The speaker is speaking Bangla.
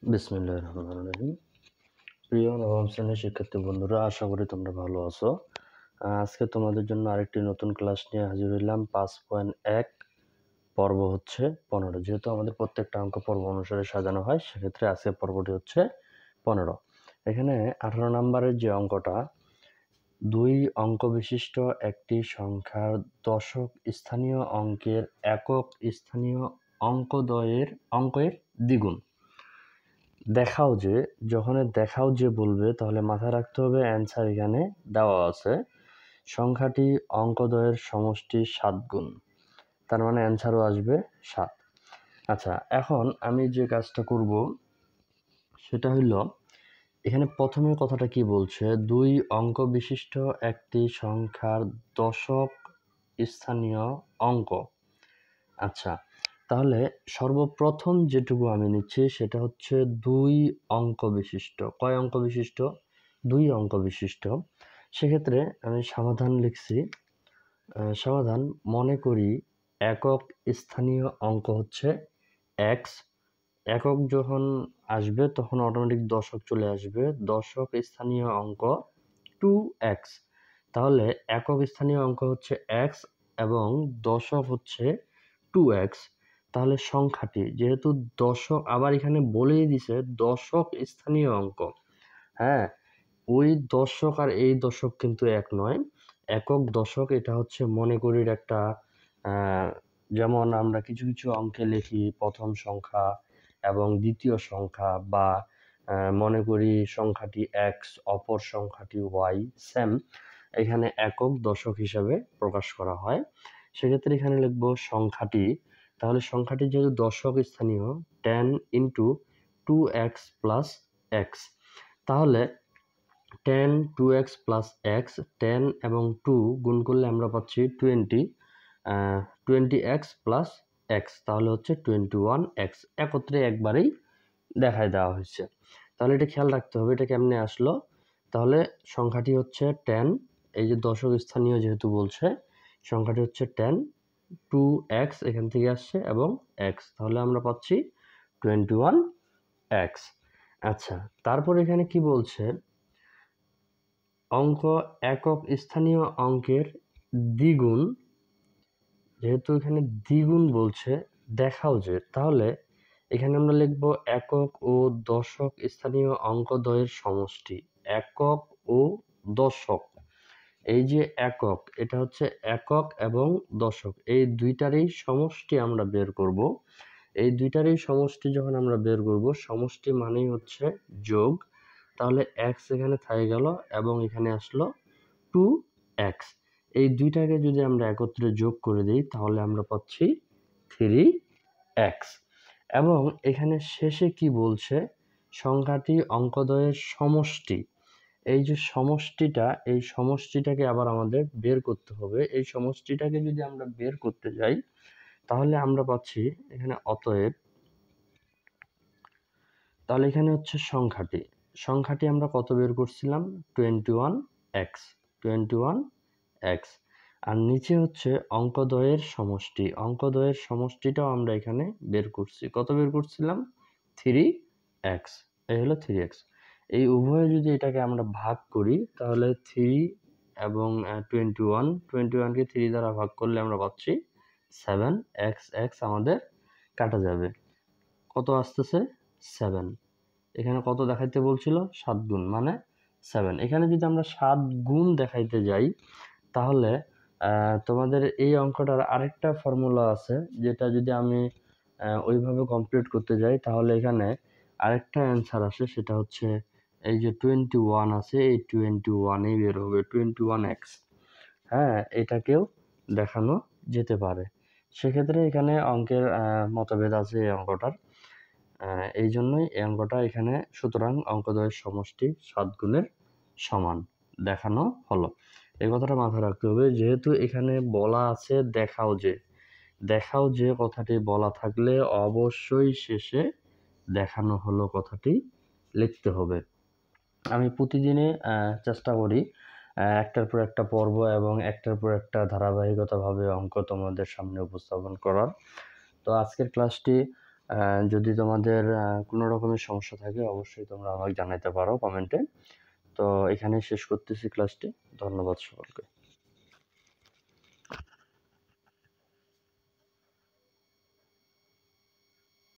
বিসমিল্লাহির রহমানির রহিম। প্রিয় নবম শ্রেণীর শিক্ষার্থী বন্ধুরা, আশা করি তোমরা ভালো আছো। আজকে তোমাদের জন্য আরেকটি নতুন ক্লাস নিয়ে হাজির হইলাম। 5.1 পর্ব হচ্ছে 15। যেহেতু আমাদের প্রত্যেকটা অঙ্ক পর্ব অনুসারে সাজানো হয়, সেক্ষেত্রে আজকের পর্বটি হচ্ছে 15। এখানে 18 নম্বরের যে অঙ্কটা, 2 অঙ্ক বিশিষ্ট একটি সংখ্যার দশক স্থানীয় অঙ্কের একক স্থানীয় অঙ্কের দ্বিগুণ। দেখাও যে, যখন দেখাও যে বলবে তাহলে মাথায় রাখতে হবে অ্যান্সার এখানে দেওয়া আছে। সংখ্যাটি অঙ্কদ্বয়ের সমষ্টি 7 গুণ, তার মানে অ্যান্সারও আসবে 7। আচ্ছা, এখন আমি যে কাজটা করব সেটা হইল, এখানে প্রথমে কথাটা কি বলছে, 2 অঙ্ক বিশিষ্ট একটি সংখ্যার দশক স্থানীয় অঙ্ক। আচ্ছা, তাহলে সর্বপ্রথম যেটুকু আমি নিচ্ছি সেটা হচ্ছে 2 অঙ্ক বিশিষ্ট। কয় অঙ্ক বিশিষ্ট? 2 অঙ্ক বিশিষ্ট। সেক্ষেত্রে আমি সমাধান লিখছি। সমাধান, মনে করি একক স্থানীয় অঙ্ক হচ্ছে x। একক যখন আসবে তখন অটোমেটিক দশক চলে আসবে। দশক স্থানীয় অঙ্ক 2x। তাহলে একক স্থানীয় অঙ্ক হচ্ছে x এবং দশক হচ্ছে 2x। তাহলে সংখ্যাটি, যেহেতু দশক, আবার এখানে বলেই দিছে দশক স্থানীয় অঙ্ক। হ্যাঁ, ওই দশক আর এই দশক কিন্তু এক নয়। একক দশক এটা হচ্ছে মনে করির একটা, যেমন আমরা কিছু কিছু অঙ্কে লিখি প্রথম সংখ্যা এবং দ্বিতীয় সংখ্যা, বা মনে করি সংখ্যাটি x, অপর সংখ্যাটি y, সেম এখানে একক দশক হিসাবে প্রকাশ করা হয়। সেক্ষেত্রে এখানে লিখব সংখ্যাটি। তাহলে সংখ্যাটি যেহেতু দশক স্থানীয়, 10 × 2x + x। তাহলে 10 2x + x, 10 এবং 2 গুণ করলে আমরা পাচ্ছি 20, 20x + x, তাহলে হচ্ছে 21x। একত্রে একবারেই দেখায় দেওয়া হয়েছে। তাহলে এটা খেয়াল রাখতে হবে এটা কেমনে আসলো। তাহলে সংখ্যাটি হচ্ছে 10, এই যে দশক স্থানীয় যেহেতু বলছে, সংখ্যাটি হচ্ছে 10, 2x এখান থেকে আসছে এবং x, তাহলে আমরা পাচ্ছি 21x। আচ্ছা, তারপর এখানে কি বলছে, অঙ্ক একক স্থানীয় অঙ্কের দ্বিগুণ। যেহেতু এখানে দ্বিগুণ বলছে, দেখাও যে, তাহলে এখানে আমরা লিখব একক ও দশক স্থানীয় অঙ্কদ্বয়ের সমষ্টি। একক ও দশক, এই যে একক, এটা হচ্ছে একক এবং দশক, এই দুইটারই সমষ্টি আমরা বের করব। এই দুইটারই সমষ্টি যখন আমরা বের করব, সমষ্টি মানেই হচ্ছে যোগ। তাহলে x এখানে থেকে গেল এবং এখানে আসলো 2x। এই দুইটাকে যদি আমরা একত্রে যোগ করে দিই তাহলে আমরা পাচ্ছি 3x। এবং এখানে শেষে কি বলছে, সংখ্যাটি অঙ্কদ্বয়ের সমষ্টি। এই যে সমষ্টিটা, এই সমষ্টিটাকে আবার আমাদের বের করতে হবে। এই সমষ্টিটাকে যদি আমরা বের করতে যাই তাহলে আমরা পাচ্ছি এখানে অতএব, তাহলে এখানে হচ্ছে সংখ্যাটি আমরা কত বের করছিলাম, 21x, 21x। আর নিচে হচ্ছে অঙ্কদ্বয়ের সমষ্টি। অঙ্কদ্বয়ের সমষ্টিটাও আমরা এখানে বের করছি। কত বের করছিলাম, 3x। এই হলো 3x। এই উভয়ে যদি এটাকে আমরা ভাগ করি তাহলে 3 এবং 21কে 3 দ্বারা ভাগ করলে আমরা পাচ্ছি 7x। x আমাদের কাটা যাবে, কত আসতেছে, 7। এখানে কত দেখাইতে বলছিল, 7 গুণ, মানে 7। এখানে যদি আমরা 7 গুণ দেখাইতে যাই তাহলে তোমাদের এই অঙ্কটার আরেকটা ফর্মুলা আছে, যেটা যদি আমি ওইভাবে কমপ্লিট করতে যাই তাহলে এখানে আরেকটা অ্যান্সার আসে। সেটা হচ্ছে এই যে 21 আছে, এই 21ই বের হবে, 21x। হ্যাঁ, এটাকেও দেখানো যেতে পারে। সেক্ষেত্রে এখানে অঙ্কের মতভেদ আছে এই অঙ্কটার। এই জন্যই এই অঙ্কটা এখানে, সুতরাং অঙ্কদ্বয়ের সমষ্টি 7 গুণের সমান দেখানো হলো। এই কথাটা মাথায় রাখতে হবে। যেহেতু এখানে বলা আছে দেখাও যে কথাটি বলা থাকলে অবশ্যই শেষে দেখানো হলো কথাটি লিখতে হবে। আমি প্রতিদিনে চেষ্টা করি একটার পর একটা পর্ব এবং একটার পর একটা ধারাবাহিকতাভাবে অঙ্ক তোমাদের সামনে উপস্থাপন করার। তো আজকের ক্লাসটি যদি তোমাদের কোনো রকমের সমস্যা থাকে অবশ্যই তোমরা আমাকে জানাতে পারো কমেন্টে। তো এখানেই শেষ করতেছি ক্লাসটি। ধন্যবাদ সকলকে।